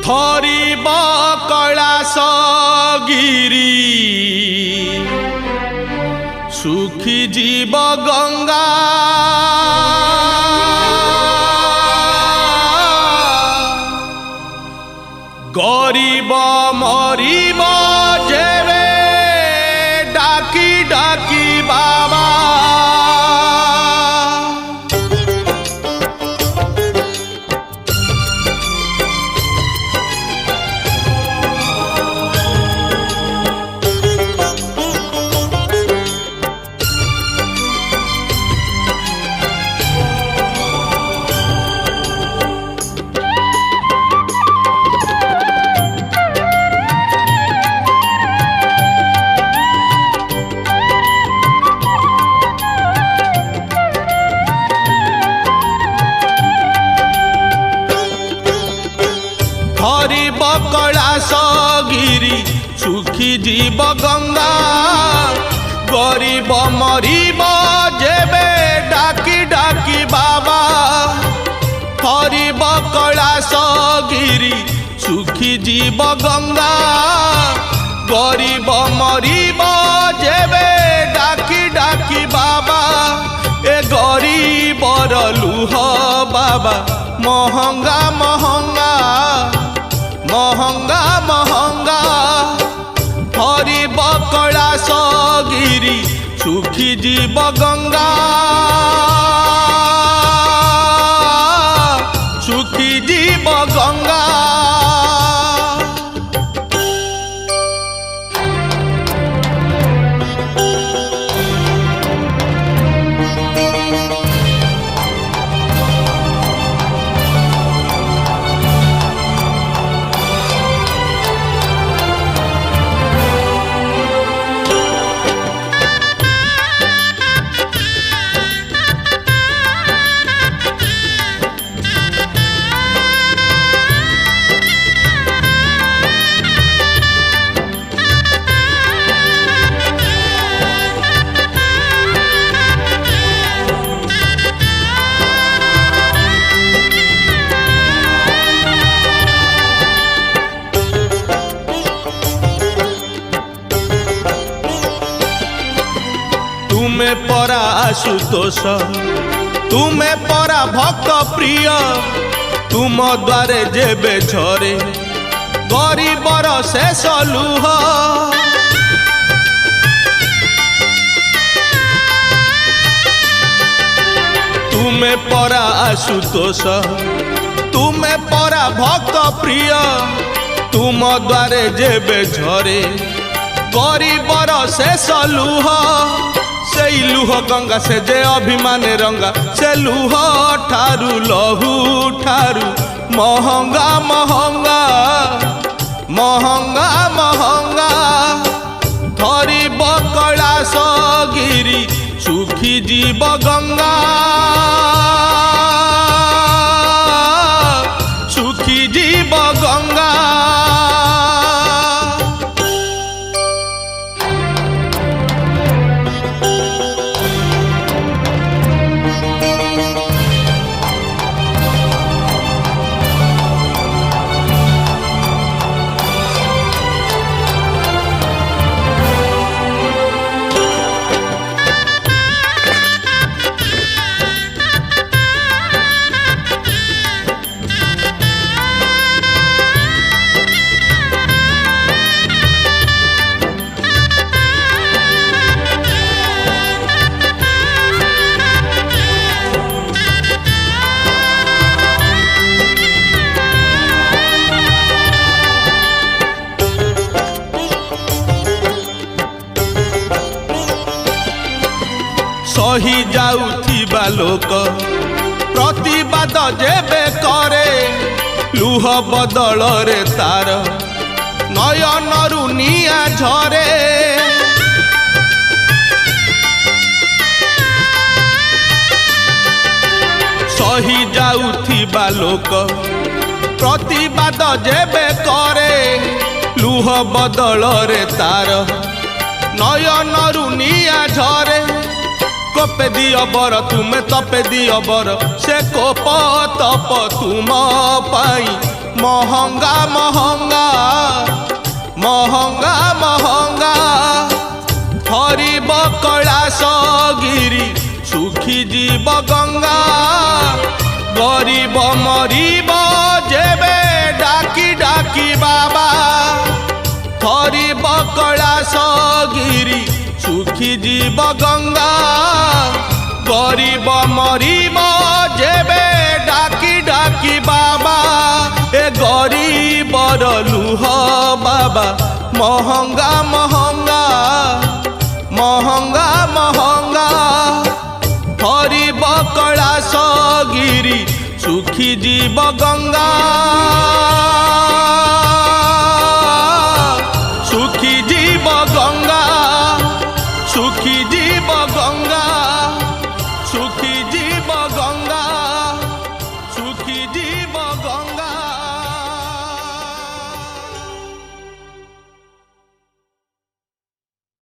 थरिब कैलाश गिरी सुखी जीव गंगा गरीब मरीब जेबे डाकी डाकी बाबा हरिब कैलाश गिरी सुखी जीव गंगा गरीब मरीब जेबे डाकी डाकी बाबा हरिब कैलाश गिरी सुखी जीव गंगा गरीब मरीब जेबे डाकी डाकी बाबा ए गरीबर लुह बाबा महंगा महंगा महंगा महंगा हरिब कैलाश गिरी सुखी जीव गंगा सुखी जीव गंगा तुम्हें परा आशुतोष तुम्हें परा भक्त प्रिय तुम द्वारे जेबे झरे गरीबर शेष लुह तुम्हें परा आशुतोष तुम्हें परा भक्त प्रिय तुम द्वारे जेबे झरे गरीबर शेष लुह से लुह गंगा से जे अभिमान रंगा से लुह ठारू लहू ठारू महंगा महंगा महंगा महंगा हरिब कैलाश गिरी सुखी जीव गंगा सुखी जीव गंगा सही जाउथिबा लोक प्रतिवाद जेबे करे लुह बदल रे तार नयनरु निया झरे सही जाउथिबा लोक प्रतिवाद जेबे करे लुह बदल रे तार नयनरु निया झरे कोपे दियो बर तुमे तपे दियो बर से कोप तप तुम पाई महंगा महंगा महंगा महंगा हरिब कैलाश गिरी सुखी जीव गंगा गरीब मरीब जेबे डाकी डाकी बाबा हरिब कैलाश गिरी सुखी जीव गंगा गरीब मरीब जेबे डाकी डाकी बाबा ए गरीबर लुह बाबा महंगा महंगा महंगा महंगा हरिब कैलाश गिरी सुखी जीव गंगा।